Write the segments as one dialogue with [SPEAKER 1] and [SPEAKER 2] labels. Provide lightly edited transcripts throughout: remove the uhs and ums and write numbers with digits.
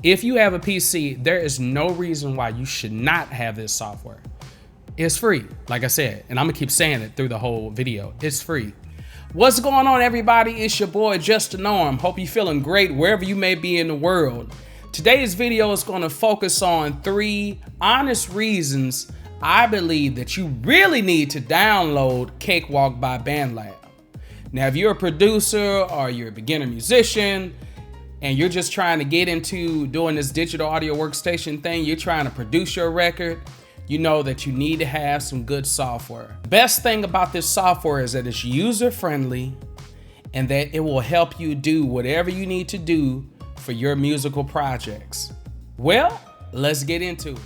[SPEAKER 1] If you have a PC, there is no reason why you should not have this software. It's free, like I said, and I'm gonna keep saying it through the whole video. It's free. What's going on, everybody? It's your boy JustDaNorm. Hope you're feeling great wherever you may be in the world. Today's video is gonna focus on 3 honest reasons I believe that you really need to download Cakewalk by Bandlab. Now, if you're a producer or you're a beginner musician and you're just trying to get into doing this digital audio workstation thing, you're trying to produce your record, you know that you need to have some good software. Best thing about this software is that it's user-friendly and that it will help you do whatever you need to do for your musical projects. Well, let's get into it.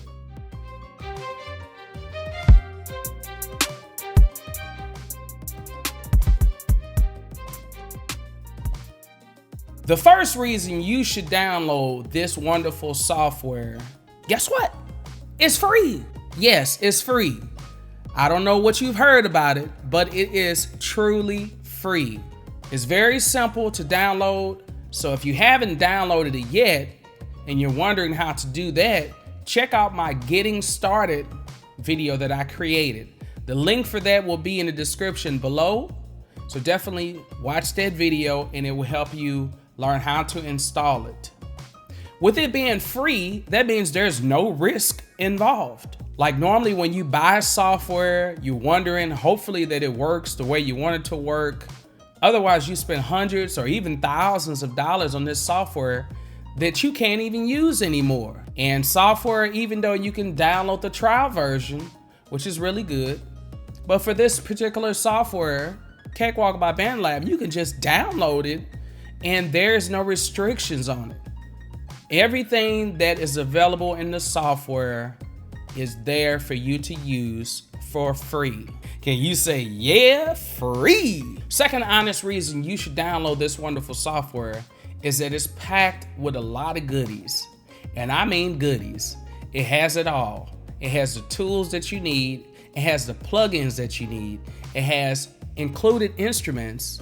[SPEAKER 1] The first reason you should download this wonderful software, guess what? It's free. Yes, it's free. I don't know what you've heard about it, but it is truly free. It's very simple to download. So if you haven't downloaded it yet and you're wondering how to do that, check out my Getting Started video that I created. The link for that will be in the description below. So definitely watch that video and it will help you learn how to install it. With it being free, that means there's no risk involved. Like normally when you buy software, you're wondering hopefully that it works the way you want it to work. Otherwise you spend hundreds or even thousands of dollars on this software that you can't even use anymore. And software, even though you can download the trial version, which is really good, but for this particular software, Cakewalk by Bandlab, you can just download it and there's no restrictions on it. Everything that is available in the software is there for you to use for free. Can you say, yeah, free? Second honest reason you should download this wonderful software is that it's packed with a lot of goodies. And I mean goodies. It has it all. It has the tools that you need. It has the plugins that you need. It has included instruments.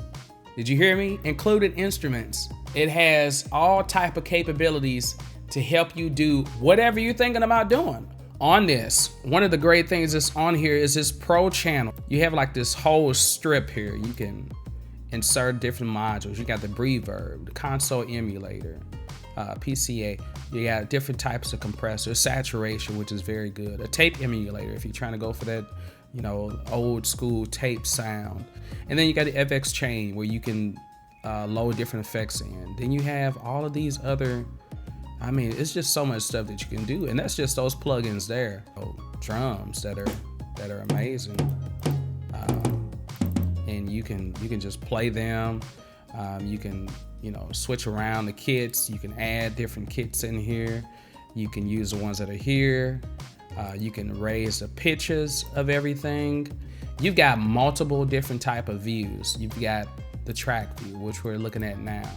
[SPEAKER 1] Did you hear me? Included instruments. It has all type of capabilities to help you do whatever you're thinking about doing on this. One of the great things that's on here is this pro channel. You have like this whole strip here. You can insert different modules. You got the reverb, the console emulator, PCA. You got different types of compressors, saturation, which is very good. A tape emulator if you're trying to go for that, you know, old school tape sound. And then you got the FX chain where you can load different effects in. Then you have all of these other, I mean, it's just so much stuff that you can do. And that's just those plugins there. Oh, drums that are amazing. And you can just play them. You can, you know, switch around the kits. You can add different kits in here. You can use the ones that are here. You can raise the pitches of everything. You've got multiple different type of views. You've got the track view, which we're looking at now.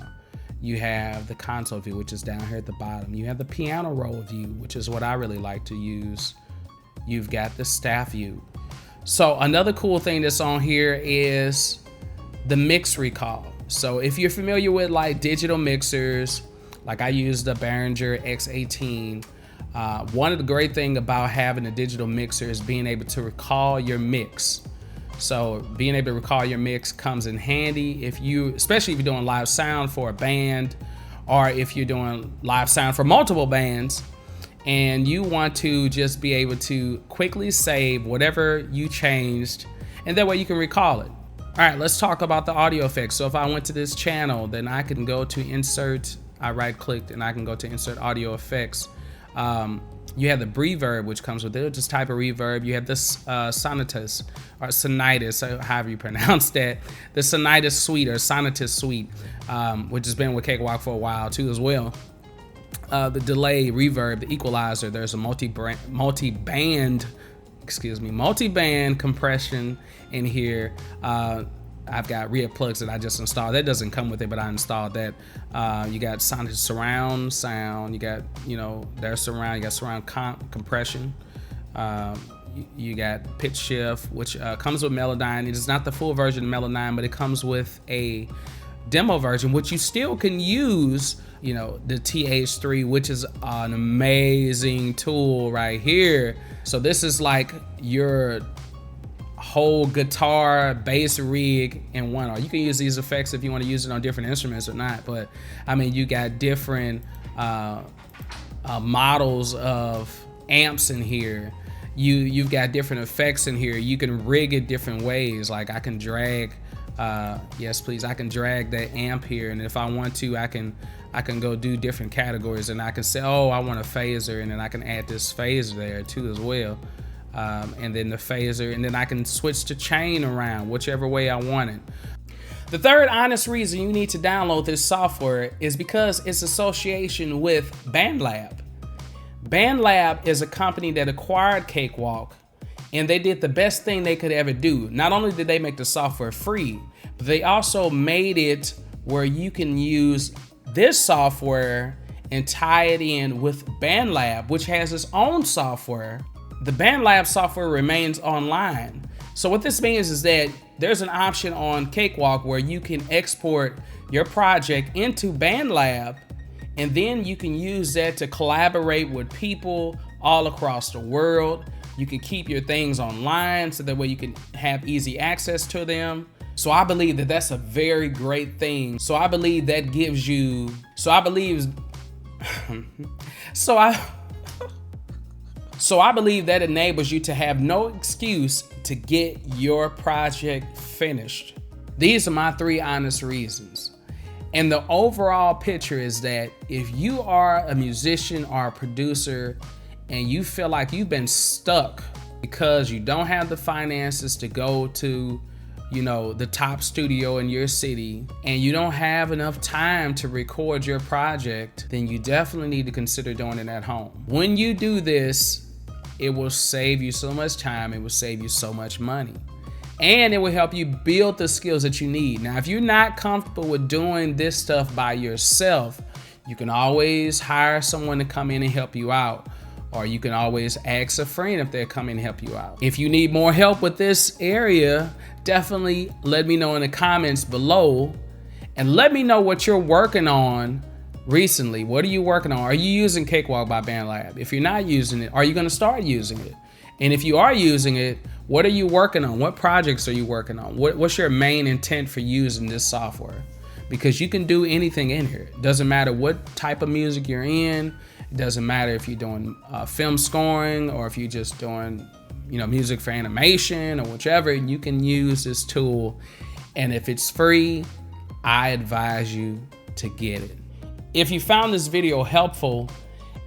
[SPEAKER 1] You have the console view, which is down here at the bottom. You have the piano roll view, which is what I really like to use. You've got the staff view. So another cool thing that's on here is the mix recall. So if you're familiar with like digital mixers, like I use the Behringer X18, one of the great things about having a digital mixer is being able to recall your mix. So being able to recall your mix comes in handy if you, especially if you're doing live sound for a band, or if you're doing live sound for multiple bands, and you want to just be able to quickly save whatever you changed, and that way you can recall it. All right, let's talk about the audio effects. So if I went to this channel, then I can go to insert, I right-clicked and I can go to insert audio effects. You have the reverb, which comes with it. Just type of reverb. You have this Sonitus, or Sonitus, however you pronounce that. The Sonitus suite, or Sonitus suite, which has been with Cakewalk for a while too as well. The delay, reverb, the equalizer. There's a multi-band compression in here. I've got rear plugs that I just installed. That doesn't come with it, but I installed that. You got sonic surround sound. You got, you know, there's surround. You got surround compression. You got pitch shift, which comes with Melodyne. It is not the full version of Melodyne, but it comes with a demo version, which you still can use you know, the TH3, which is an amazing tool right here. So this is like your whole guitar bass rig in one. Or you can use these effects if you want to use it on different instruments or not, but I mean, you got different models of amps in here. You've got different effects in here. You can rig it different ways. Like I can drag, yes please, I can drag that amp here, and if I want to, I can go do different categories, and I can say, oh, I want a phaser, and then I can add this phaser there too as well. And then the phaser, and then I can switch the chain around whichever way I want it. The third honest reason you need to download this software is because its association with Bandlab. Bandlab is a company that acquired Cakewalk, and they did the best thing they could ever do. Not only did they make the software free, but they also made it where you can use this software and tie it in with Bandlab, which has its own software. The Bandlab software remains online. So what this means is that there's an option on Cakewalk where you can export your project into Bandlab, and then you can use that to collaborate with people all across the world. You can keep your things online so that way you can have easy access to them. So I believe that that's a very great thing. So I believe that gives you, so I believe that enables you to have no excuse to get your project finished. These are my 3 honest reasons. And the overall picture is that if you are a musician or a producer and you feel like you've been stuck because you don't have the finances to go to, you know, the top studio in your city, and you don't have enough time to record your project, then you definitely need to consider doing it at home. When you do this, it will save you so much time, it will save you so much money, and it will help you build the skills that you need. Now, if you're not comfortable with doing this stuff by yourself, you can always hire someone to come in and help you out, or you can always ask a friend if they're coming to help you out. If you need more help with this area, definitely let me know in the comments below, and let me know what you're working on recently. What are you working on? Are you using Cakewalk by Bandlab? If you're not using it, are you gonna start using it? And if you are using it, what are you working on? What projects are you working on? What's your main intent for using this software? Because you can do anything in here. It doesn't matter what type of music you're in. It doesn't matter if you're doing film scoring or if you're just doing, you know, music for animation or whichever. You can use this tool, and if it's free, I advise you to get it. If you found this video helpful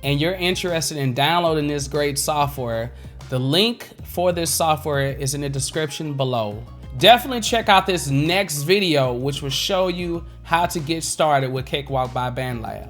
[SPEAKER 1] and you're interested in downloading this great software, the link for this software is in the description below. Definitely check out this next video, which will show you how to get started with Cakewalk by Bandlab.